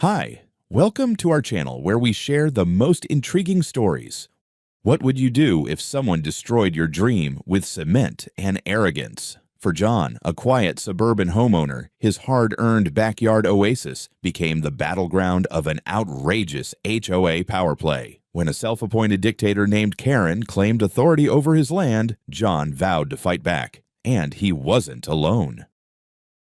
Hi, welcome to our channel where we share the most intriguing stories. What would you do if someone destroyed your dream with cement and arrogance? For John, a quiet suburban homeowner, his hard-earned backyard oasis became the battleground of an outrageous HOA power play. When a self-appointed dictator named Karen claimed authority over his land, John vowed to fight back. And he wasn't alone.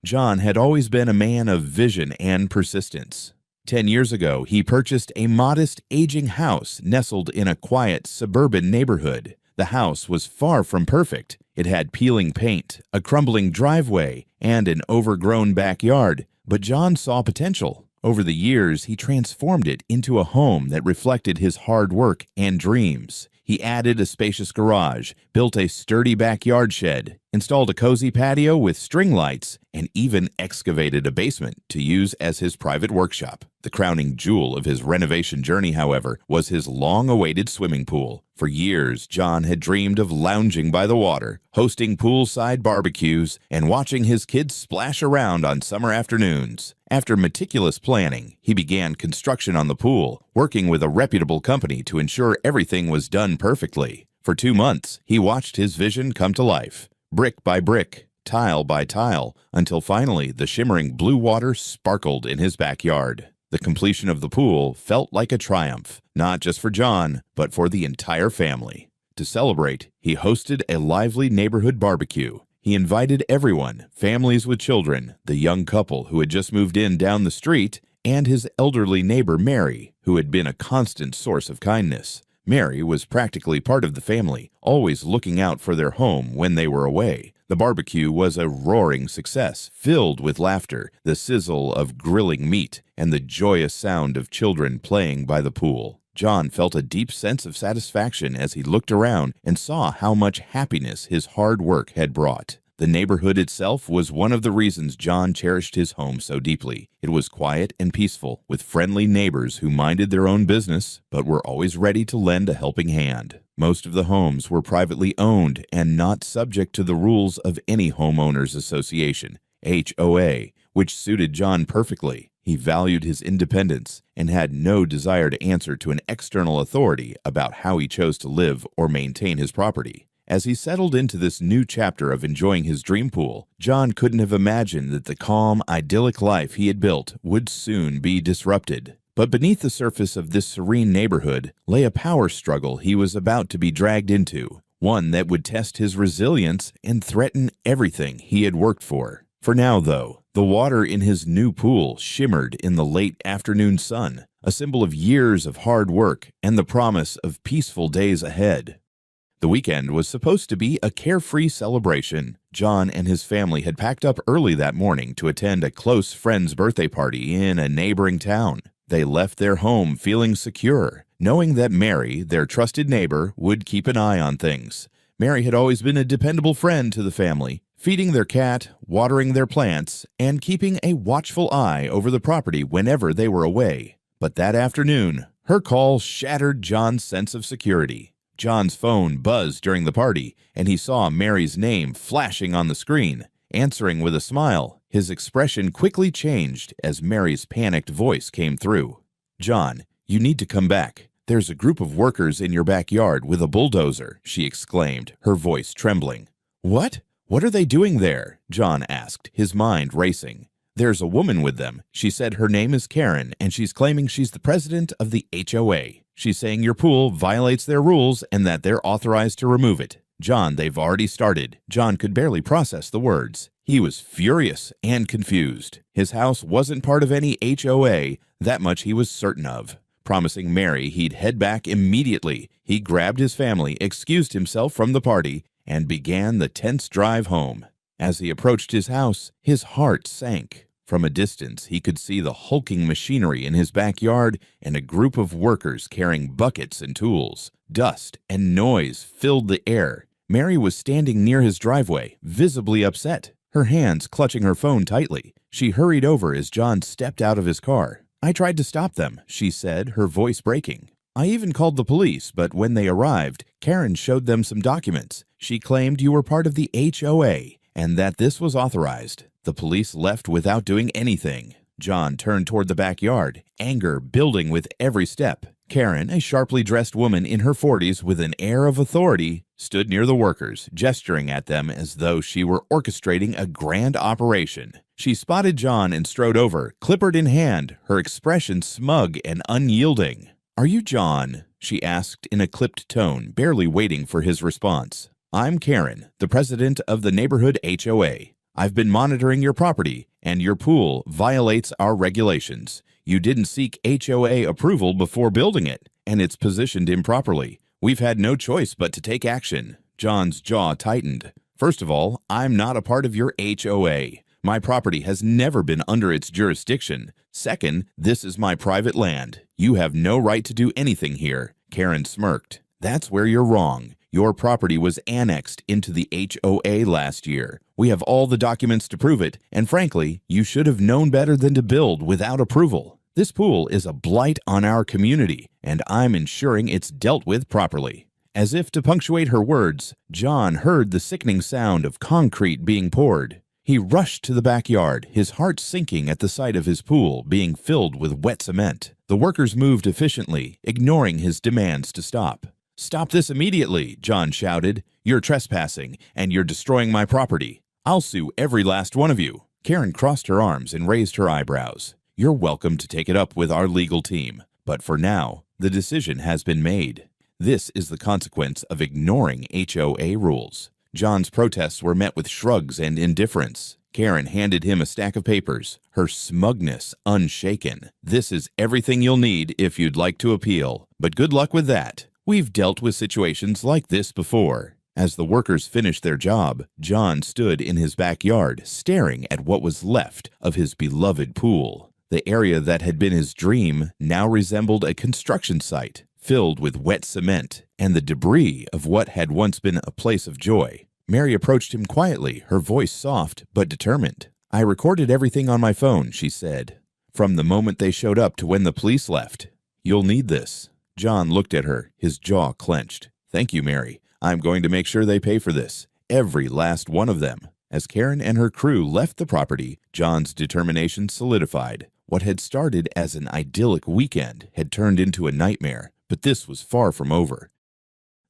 John had always been a man of vision and persistence. 10 years ago, he purchased a modest, aging house nestled in a quiet suburban neighborhood. The house was far from perfect. It had peeling paint, a crumbling driveway, and an overgrown backyard, but John saw potential. Over the years, he transformed it into a home that reflected his hard work and dreams. He added a spacious garage, built a sturdy backyard shed, installed a cozy patio with string lights, and even excavated a basement to use as his private workshop. The crowning jewel of his renovation journey, however, was his long-awaited swimming pool. For years, John had dreamed of lounging by the water, hosting poolside barbecues, and watching his kids splash around on summer afternoons. After meticulous planning, he began construction on the pool, working with a reputable company to ensure everything was done perfectly. For 2 months, he watched his vision come to life, brick by brick, tile by tile, until finally the shimmering blue water sparkled in his backyard. The completion of the pool felt like a triumph, not just for John, but for the entire family. To celebrate, he hosted a lively neighborhood barbecue. He invited everyone, families with children, the young couple who had just moved in down the street, and his elderly neighbor Mary, who had been a constant source of kindness. Mary was practically part of the family, always looking out for their home when they were away. The barbecue was a roaring success, filled with laughter, the sizzle of grilling meat, and the joyous sound of children playing by the pool. John felt a deep sense of satisfaction as he looked around and saw how much happiness his hard work had brought. The neighborhood itself was one of the reasons John cherished his home so deeply. It was quiet and peaceful, with friendly neighbors who minded their own business, but were always ready to lend a helping hand. Most of the homes were privately owned and not subject to the rules of any homeowners association, HOA, which suited John perfectly. He valued his independence and had no desire to answer to an external authority about how he chose to live or maintain his property. As he settled into this new chapter of enjoying his dream pool, John couldn't have imagined that the calm, idyllic life he had built would soon be disrupted. But beneath the surface of this serene neighborhood lay a power struggle he was about to be dragged into, one that would test his resilience and threaten everything he had worked for. For now, though, the water in his new pool shimmered in the late afternoon sun, a symbol of years of hard work and the promise of peaceful days ahead. The weekend was supposed to be a carefree celebration. John and his family had packed up early that morning to attend a close friend's birthday party in a neighboring town. They left their home feeling secure, knowing that Mary, their trusted neighbor, would keep an eye on things. Mary had always been a dependable friend to the family, feeding their cat, watering their plants, and keeping a watchful eye over the property whenever they were away. But that afternoon, her call shattered John's sense of security. John's phone buzzed during the party, and he saw Mary's name flashing on the screen. Answering with a smile, his expression quickly changed as Mary's panicked voice came through. "John, you need to come back. There's a group of workers in your backyard with a bulldozer," she exclaimed, her voice trembling. "What? What are they doing there?" John asked, his mind racing. "There's a woman with them. She said her name is Karen, and she's claiming she's the president of the HOA. She's saying your pool violates their rules and that they're authorized to remove it." "John, they've already started." John could barely process the words. He was furious and confused. His house wasn't part of any HOA, that much he was certain of. Promising Mary he'd head back immediately, he grabbed his family, excused himself from the party, and began the tense drive home. As he approached his house, his heart sank. From a distance, he could see the hulking machinery in his backyard and a group of workers carrying buckets and tools. Dust and noise filled the air. Mary was standing near his driveway, visibly upset, her hands clutching her phone tightly. She hurried over as John stepped out of his car. "I tried to stop them," she said, her voice breaking. "I even called the police, but when they arrived, Karen showed them some documents. She claimed you were part of the HOA and that this was authorized. The police left without doing anything." John turned toward the backyard, anger building with every step. Karen, a sharply dressed woman in her 40s with an air of authority, stood near the workers, gesturing at them as though she were orchestrating a grand operation. She spotted John and strode over, clipboard in hand, her expression smug and unyielding. "Are you John?" she asked in a clipped tone, barely waiting for his response. "I'm Karen, the president of the neighborhood HOA. I've been monitoring your property, and your pool violates our regulations. You didn't seek HOA approval before building it, and it's positioned improperly. We've had no choice but to take action." John's jaw tightened. "First of all, I'm not a part of your HOA. My property has never been under its jurisdiction. Second, this is my private land. You have no right to do anything here." Karen smirked. "That's where you're wrong. Your property was annexed into the HOA last year. We have all the documents to prove it, and frankly, you should have known better than to build without approval. This pool is a blight on our community, and I'm ensuring it's dealt with properly." As if to punctuate her words, John heard the sickening sound of concrete being poured. He rushed to the backyard, his heart sinking at the sight of his pool being filled with wet cement. The workers moved efficiently, ignoring his demands to stop. "Stop this immediately," John shouted. "You're trespassing, and you're destroying my property. I'll sue every last one of you." Karen crossed her arms and raised her eyebrows. "You're welcome to take it up with our legal team, but for now, the decision has been made. This is the consequence of ignoring HOA rules." John's protests were met with shrugs and indifference. Karen handed him a stack of papers, her smugness unshaken. "This is everything you'll need if you'd like to appeal, but good luck with that. We've dealt with situations like this before." As the workers finished their job, John stood in his backyard, staring at what was left of his beloved pool. The area that had been his dream now resembled a construction site, filled with wet cement and the debris of what had once been a place of joy. Mary approached him quietly, her voice soft but determined. "I recorded everything on my phone," she said, "from the moment they showed up to when the police left. You'll need this." John looked at her, his jaw clenched. "Thank you, Mary. I'm going to make sure they pay for this, every last one of them." As Karen and her crew left the property, John's determination solidified. What had started as an idyllic weekend had turned into a nightmare, but this was far from over.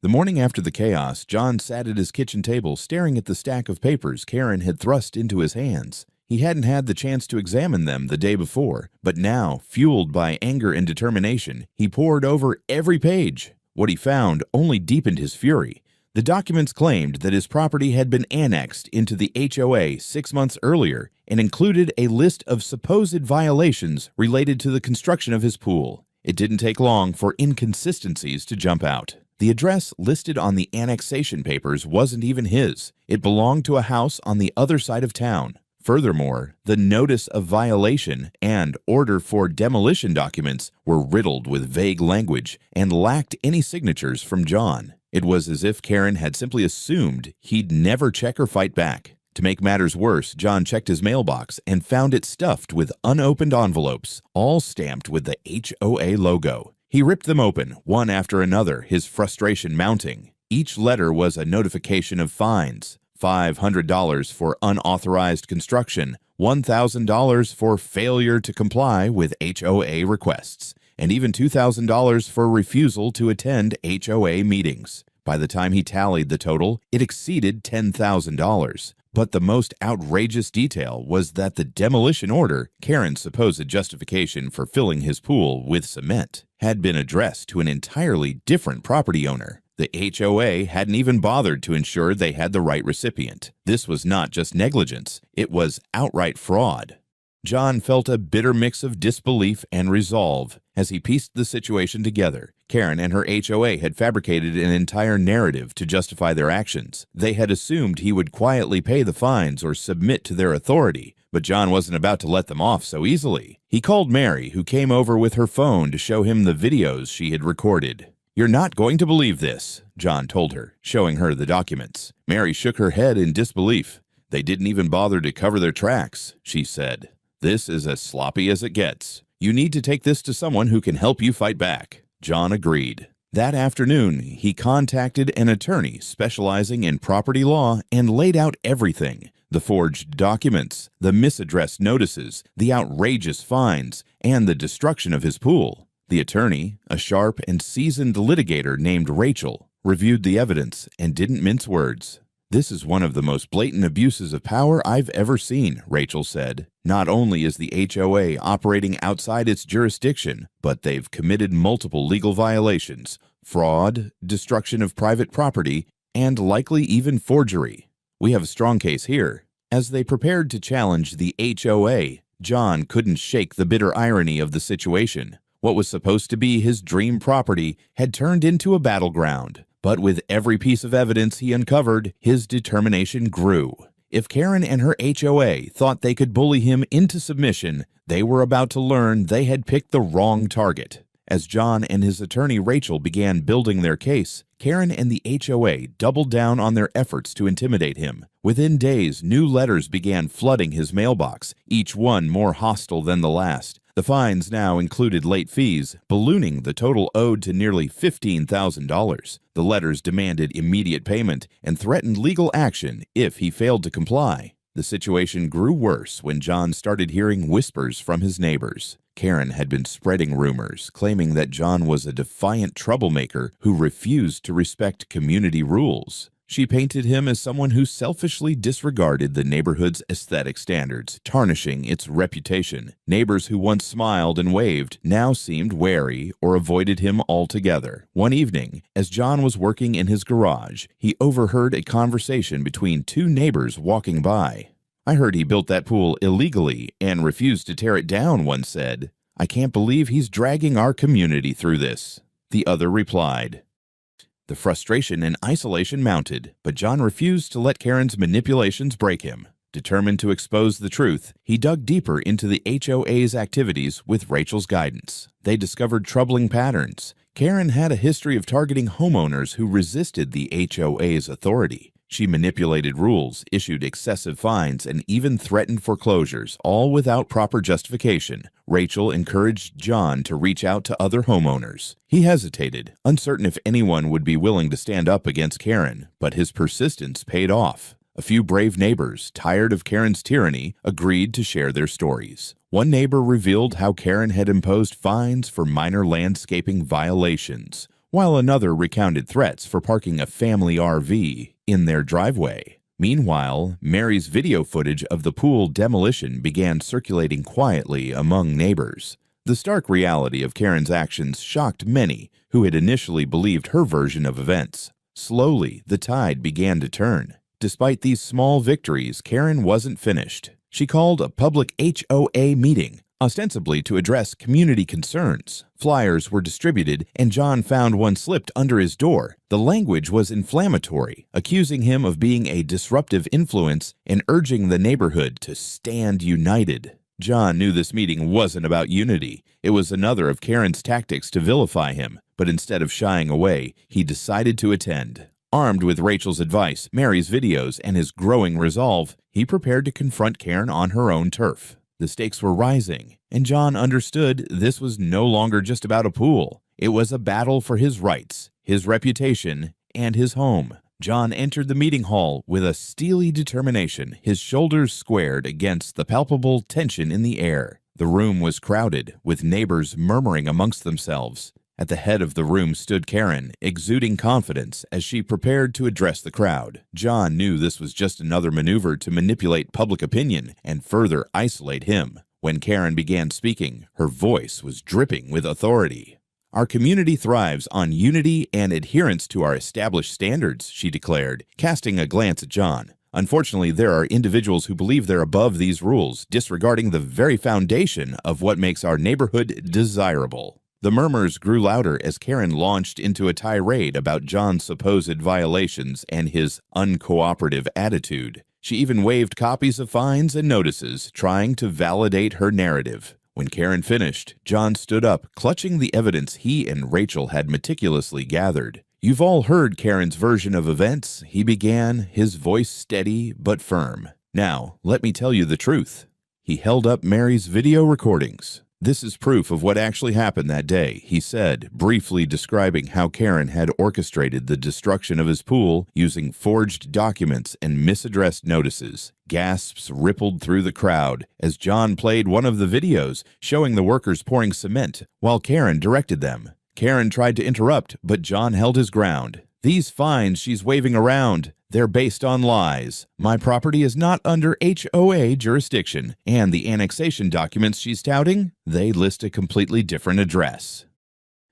The morning after the chaos, John sat at his kitchen table staring at the stack of papers Karen had thrust into his hands. He hadn't had the chance to examine them the day before, but now, fueled by anger and determination, he pored over every page. What he found only deepened his fury. The documents claimed that his property had been annexed into the HOA 6 months earlier and included a list of supposed violations related to the construction of his pool. It didn't take long for inconsistencies to jump out. The address listed on the annexation papers wasn't even his. It belonged to a house on the other side of town. Furthermore, the notice of violation and order for demolition documents were riddled with vague language and lacked any signatures from John. It was as if Karen had simply assumed he'd never check or fight back. To make matters worse, John checked his mailbox and found it stuffed with unopened envelopes, all stamped with the HOA logo. He ripped them open, one after another, his frustration mounting. Each letter was a notification of fines: $500 for unauthorized construction, $1,000 for failure to comply with HOA requests, and even $2,000 for refusal to attend HOA meetings. By the time he tallied the total, it exceeded $10,000. But the most outrageous detail was that the demolition order, Karen's supposed justification for filling his pool with cement, had been addressed to an entirely different property owner. The HOA hadn't even bothered to ensure they had the right recipient. This was not just negligence, it was outright fraud. John felt a bitter mix of disbelief and resolve as he pieced the situation together. Karen and her HOA had fabricated an entire narrative to justify their actions. They had assumed he would quietly pay the fines or submit to their authority, but John wasn't about to let them off so easily. He called Mary, who came over with her phone to show him the videos she had recorded. "You're not going to believe this," John told her, showing her the documents. Mary shook her head in disbelief. "They didn't even bother to cover their tracks," she said. "This is as sloppy as it gets. You need to take this to someone who can help you fight back." John agreed. That afternoon, he contacted an attorney specializing in property law and laid out everything. The forged documents, the misaddressed notices, the outrageous fines, and the destruction of his pool. The attorney, a sharp and seasoned litigator named Rachel, reviewed the evidence and didn't mince words. "This is one of the most blatant abuses of power I've ever seen," Rachel said. "Not only is the HOA operating outside its jurisdiction, but they've committed multiple legal violations, fraud, destruction of private property, and likely even forgery. We have a strong case here." As they prepared to challenge the HOA, John couldn't shake the bitter irony of the situation. What was supposed to be his dream property had turned into a battleground. But with every piece of evidence he uncovered, his determination grew. If Karen and her HOA thought they could bully him into submission, they were about to learn they had picked the wrong target. As John and his attorney Rachel began building their case, Karen and the HOA doubled down on their efforts to intimidate him. Within days, new letters began flooding his mailbox, each one more hostile than the last. The fines now included late fees, ballooning the total owed to nearly $15,000. The letters demanded immediate payment and threatened legal action if he failed to comply. The situation grew worse when John started hearing whispers from his neighbors. Karen had been spreading rumors, claiming that John was a defiant troublemaker who refused to respect community rules. She painted him as someone who selfishly disregarded the neighborhood's aesthetic standards, tarnishing its reputation. Neighbors who once smiled and waved now seemed wary or avoided him altogether. One evening, as John was working in his garage, he overheard a conversation between two neighbors walking by. "I heard he built that pool illegally and refused to tear it down," one said. "I can't believe he's dragging our community through this," the other replied. The frustration and isolation mounted, but John refused to let Karen's manipulations break him. Determined to expose the truth, he dug deeper into the HOA's activities with Rachel's guidance. They discovered troubling patterns. Karen had a history of targeting homeowners who resisted the HOA's authority. She manipulated rules, issued excessive fines, and even threatened foreclosures, all without proper justification. Rachel encouraged John to reach out to other homeowners. He hesitated, uncertain if anyone would be willing to stand up against Karen, but his persistence paid off. A few brave neighbors, tired of Karen's tyranny, agreed to share their stories. One neighbor revealed how Karen had imposed fines for minor landscaping violations, while another recounted threats for parking a family RV in their driveway. Meanwhile, Mary's video footage of the pool demolition began circulating quietly among neighbors. The stark reality of Karen's actions shocked many who had initially believed her version of events. Slowly, the tide began to turn. Despite these small victories, Karen wasn't finished. She called a public HOA meeting, ostensibly to address community concerns. Flyers were distributed, and John found one slipped under his door. The language was inflammatory, accusing him of being a disruptive influence and urging the neighborhood to stand united. John knew this meeting wasn't about unity. It was another of Karen's tactics to vilify him, but instead of shying away, he decided to attend. Armed with Rachel's advice, Mary's videos, and his growing resolve, he prepared to confront Karen on her own turf. The stakes were rising, and John understood this was no longer just about a pool. It was a battle for his rights, his reputation, and his home. John entered the meeting hall with a steely determination, his shoulders squared against the palpable tension in the air. The room was crowded, with neighbors murmuring amongst themselves. At the head of the room stood Karen, exuding confidence as she prepared to address the crowd. John knew this was just another maneuver to manipulate public opinion and further isolate him. When Karen began speaking, her voice was dripping with authority. "Our community thrives on unity and adherence to our established standards," she declared, casting a glance at John. "Unfortunately, there are individuals who believe they're above these rules, disregarding the very foundation of what makes our neighborhood desirable." The murmurs grew louder as Karen launched into a tirade about John's supposed violations and his uncooperative attitude. She even waived copies of fines and notices, trying to validate her narrative. When Karen finished, John stood up, clutching the evidence he and Rachel had meticulously gathered. "You've all heard Karen's version of events," he began, his voice steady but firm. "Now, let me tell you the truth." He held up Mary's video recordings. "This is proof of what actually happened that day," he said, briefly describing how Karen had orchestrated the destruction of his pool using forged documents and misaddressed notices. Gasps rippled through the crowd as John played one of the videos showing the workers pouring cement while Karen directed them. Karen tried to interrupt, but John held his ground. "These fines she's waving around, they're based on lies. My property is not under HOA jurisdiction, and the annexation documents she's touting, they list a completely different address."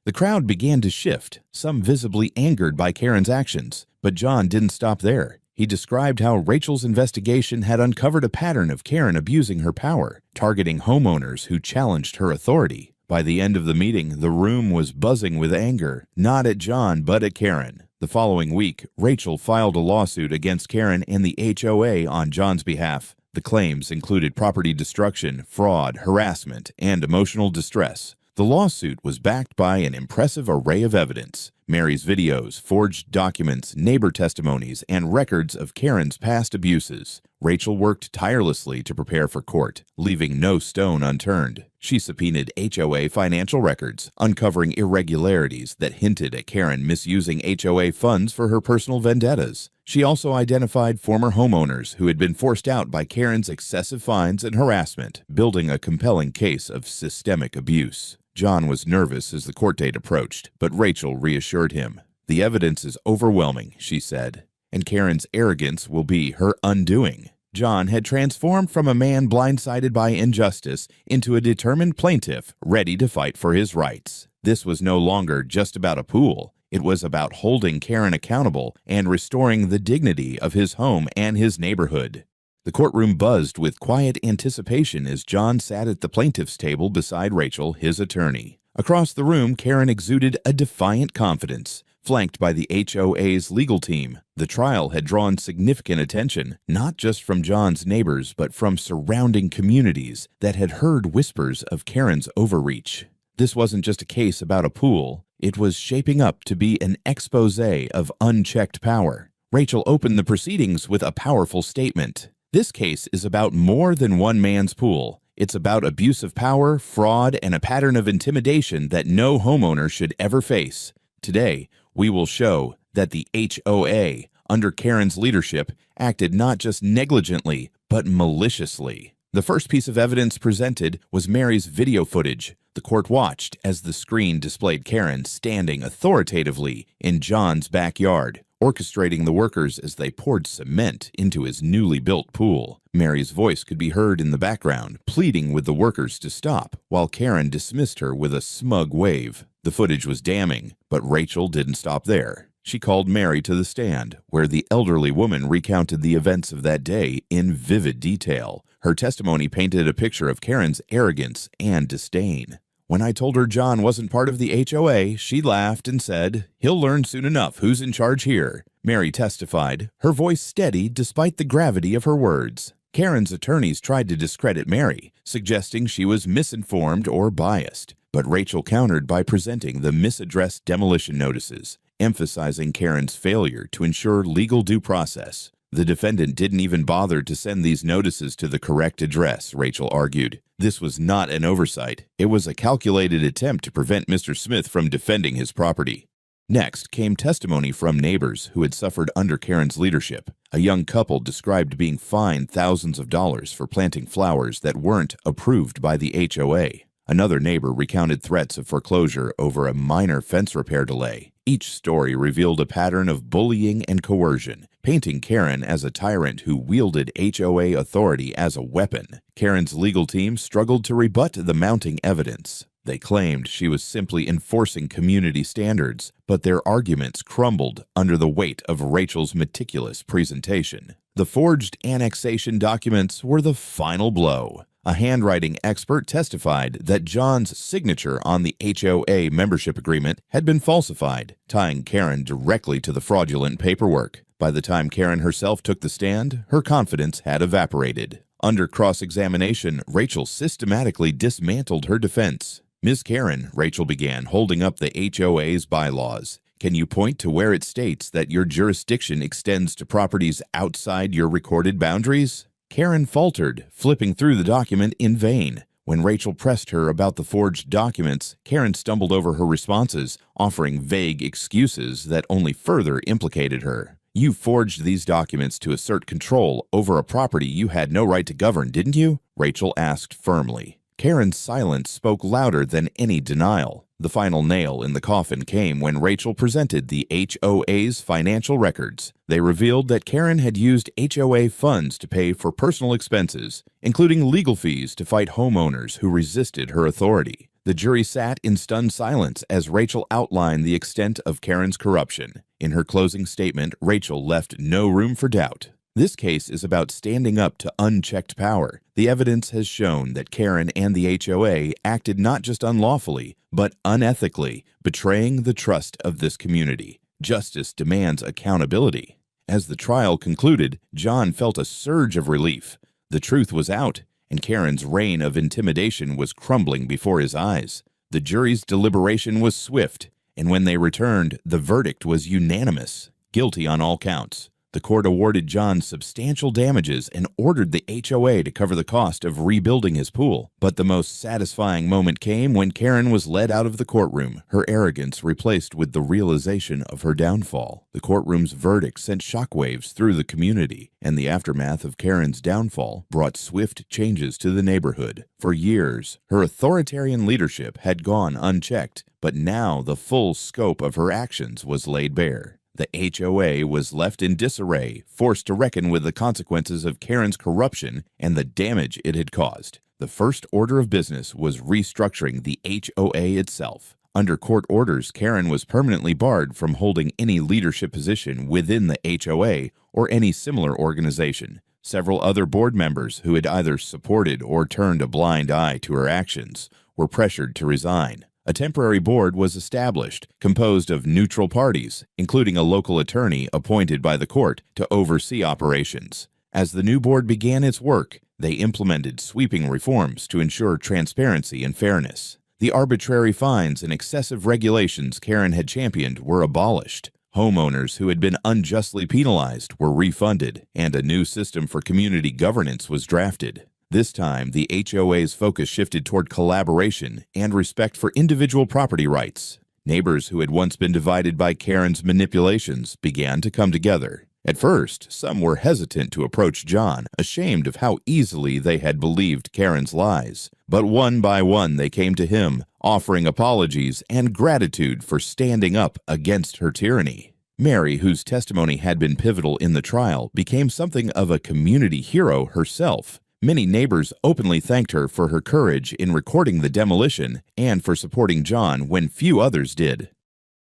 The crowd began to shift, some visibly angered by Karen's actions, but John didn't stop there. He described how Rachel's investigation had uncovered a pattern of Karen abusing her power, targeting homeowners who challenged her authority. By the end of the meeting, the room was buzzing with anger, not at John but at Karen. The following week, Rachel filed a lawsuit against Karen and the HOA on John's behalf. The claims included property destruction, fraud, harassment, and emotional distress. The lawsuit was backed by an impressive array of evidence: Mary's videos, forged documents, neighbor testimonies, and records of Karen's past abuses. Rachel worked tirelessly to prepare for court, leaving no stone unturned. She subpoenaed HOA financial records, uncovering irregularities that hinted at Karen misusing HOA funds for her personal vendettas. She also identified former homeowners who had been forced out by Karen's excessive fines and harassment, building a compelling case of systemic abuse. John was nervous as the court date approached, but Rachel reassured him. "The evidence is overwhelming," she said, "and Karen's arrogance will be her undoing." John had transformed from a man blindsided by injustice into a determined plaintiff ready to fight for his rights. This was no longer just about a pool. It was about holding Karen accountable and restoring the dignity of his home and his neighborhood. The courtroom buzzed with quiet anticipation as John sat at the plaintiff's table beside Rachel, his attorney. Across the room, Karen exuded a defiant confidence. Flanked by the HOA's legal team, the trial had drawn significant attention, not just from John's neighbors, but from surrounding communities that had heard whispers of Karen's overreach. This wasn't just a case about a pool. It was shaping up to be an exposé of unchecked power. Rachel opened the proceedings with a powerful statement. "This case is about more than one man's pool. It's about abuse of power, fraud, and a pattern of intimidation that no homeowner should ever face. Today, we will show that the HOA, under Karen's leadership, acted not just negligently, but maliciously." The first piece of evidence presented was Mary's video footage. The court watched as the screen displayed Karen standing authoritatively in John's backyard, orchestrating the workers as they poured cement into his newly built pool. Mary's voice could be heard in the background, pleading with the workers to stop, while Karen dismissed her with a smug wave. The footage was damning, but Rachel didn't stop there. She called Mary to the stand, where the elderly woman recounted the events of that day in vivid detail. Her testimony painted a picture of Karen's arrogance and disdain. "When I told her John wasn't part of the HOA, she laughed and said, 'He'll learn soon enough who's in charge here,'" Mary testified, her voice steady despite the gravity of her words. Karen's attorneys tried to discredit Mary, suggesting she was misinformed or biased, but Rachel countered by presenting the misaddressed demolition notices, emphasizing Karen's failure to ensure legal due process. "The defendant didn't even bother to send these notices to the correct address," Rachel argued. "This was not an oversight. It was a calculated attempt to prevent Mr. Smith from defending his property." Next came testimony from neighbors who had suffered under Karen's leadership. A young couple described being fined thousands of dollars for planting flowers that weren't approved by the HOA. Another neighbor recounted threats of foreclosure over a minor fence repair delay. Each story revealed a pattern of bullying and coercion, painting Karen as a tyrant who wielded HOA authority as a weapon. Karen's legal team struggled to rebut the mounting evidence. They claimed she was simply enforcing community standards, but their arguments crumbled under the weight of Rachel's meticulous presentation. The forged annexation documents were the final blow. A handwriting expert testified that John's signature on the HOA membership agreement had been falsified, tying Karen directly to the fraudulent paperwork. By the time Karen herself took the stand, her confidence had evaporated. Under cross-examination, Rachel systematically dismantled her defense. "Ms. Karen," Rachel began, holding up the HOA's bylaws, "can you point to where it states that your jurisdiction extends to properties outside your recorded boundaries?" Karen faltered, flipping through the document in vain. When Rachel pressed her about the forged documents, Karen stumbled over her responses, offering vague excuses that only further implicated her. "You forged these documents to assert control over a property you had no right to govern, didn't you?" Rachel asked firmly. Karen's silence spoke louder than any denial. The final nail in the coffin came when Rachel presented the HOA's financial records. They revealed that Karen had used HOA funds to pay for personal expenses, including legal fees to fight homeowners who resisted her authority. The jury sat in stunned silence as Rachel outlined the extent of Karen's corruption. In her closing statement, Rachel left no room for doubt. This case is about standing up to unchecked power. The evidence has shown that Karen and the HOA acted not just unlawfully, but unethically, betraying the trust of this community. Justice demands accountability. As the trial concluded, John felt a surge of relief. The truth was out, and Karen's reign of intimidation was crumbling before his eyes. The jury's deliberation was swift, and when they returned, the verdict was unanimous: guilty on all counts. The court awarded John substantial damages and ordered the HOA to cover the cost of rebuilding his pool. But the most satisfying moment came when Karen was led out of the courtroom, her arrogance replaced with the realization of her downfall. The courtroom's verdict sent shockwaves through the community, and the aftermath of Karen's downfall brought swift changes to the neighborhood. For years, her authoritarian leadership had gone unchecked, but now the full scope of her actions was laid bare. The HOA was left in disarray, forced to reckon with the consequences of Karen's corruption and the damage it had caused. The first order of business was restructuring the HOA itself. Under court orders, Karen was permanently barred from holding any leadership position within the HOA or any similar organization. Several other board members who had either supported or turned a blind eye to her actions were pressured to resign. A temporary board was established, composed of neutral parties, including a local attorney appointed by the court to oversee operations. As the new board began its work, they implemented sweeping reforms to ensure transparency and fairness. The arbitrary fines and excessive regulations Karen had championed were abolished. Homeowners who had been unjustly penalized were refunded, and a new system for community governance was drafted. This time, the HOA's focus shifted toward collaboration and respect for individual property rights. Neighbors who had once been divided by Karen's manipulations began to come together. At first, some were hesitant to approach John, ashamed of how easily they had believed Karen's lies. But one by one they came to him, offering apologies and gratitude for standing up against her tyranny. Mary, whose testimony had been pivotal in the trial, became something of a community hero herself. Many neighbors openly thanked her for her courage in recording the demolition and for supporting John when few others did.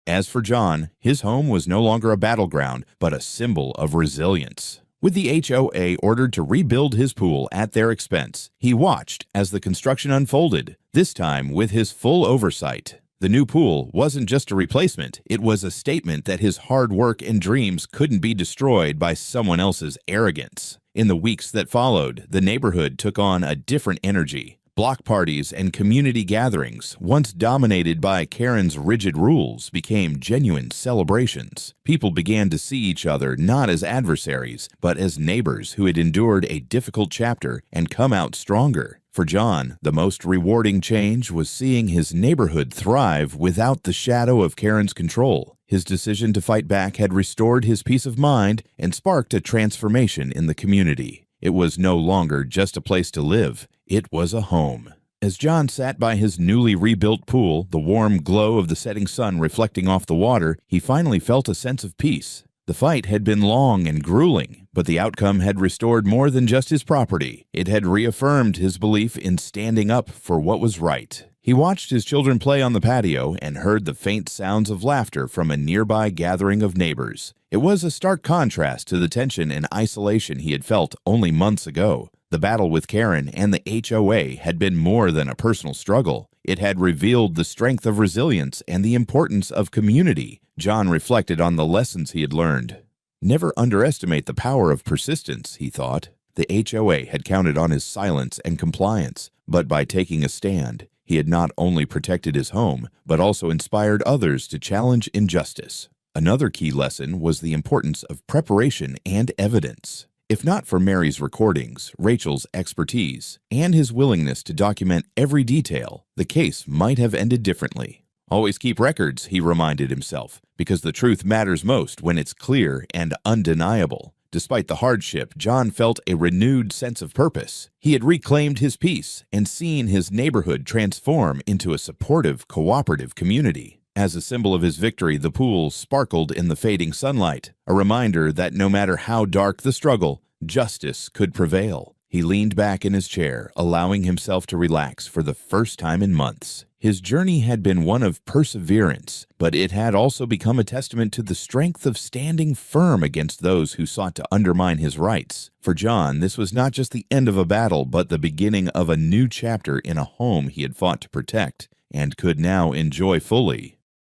As for John, his home was no longer a battleground, but a symbol of resilience. With the HOA ordered to rebuild his pool at their expense, he watched as the construction unfolded, this time with his full oversight. The new pool wasn't just a replacement, it was a statement that his hard work and dreams couldn't be destroyed by someone else's arrogance. In the weeks that followed, the neighborhood took on a different energy. Block parties and community gatherings, once dominated by Karen's rigid rules, became genuine celebrations. People began to see each other not as adversaries, but as neighbors who had endured a difficult chapter and come out stronger. For John, the most rewarding change was seeing his neighborhood thrive without the shadow of Karen's control. His decision to fight back had restored his peace of mind and sparked a transformation in the community. It was no longer just a place to live, it was a home. As John sat by his newly rebuilt pool, the warm glow of the setting sun reflecting off the water, he finally felt a sense of peace. The fight had been long and grueling, but the outcome had restored more than just his property. It had reaffirmed his belief in standing up for what was right. He watched his children play on the patio and heard the faint sounds of laughter from a nearby gathering of neighbors. It was a stark contrast to the tension and isolation he had felt only months ago. The battle with Karen and the HOA had been more than a personal struggle. It had revealed the strength of resilience and the importance of community. John reflected on the lessons he had learned. Never underestimate the power of persistence, he thought. The HOA had counted on his silence and compliance, but by taking a stand, he had not only protected his home, but also inspired others to challenge injustice. Another key lesson was the importance of preparation and evidence. If not for Mary's recordings, Rachel's expertise, and his willingness to document every detail, the case might have ended differently. Always keep records, he reminded himself, because the truth matters most when it's clear and undeniable. Despite the hardship, John felt a renewed sense of purpose. He had reclaimed his peace and seen his neighborhood transform into a supportive, cooperative community. As a symbol of his victory, the pool sparkled in the fading sunlight, a reminder that no matter how dark the struggle, justice could prevail. He leaned back in his chair, allowing himself to relax for the first time in months. His journey had been one of perseverance, but it had also become a testament to the strength of standing firm against those who sought to undermine his rights. For John, this was not just the end of a battle, but the beginning of a new chapter in a home he had fought to protect and could now enjoy fully.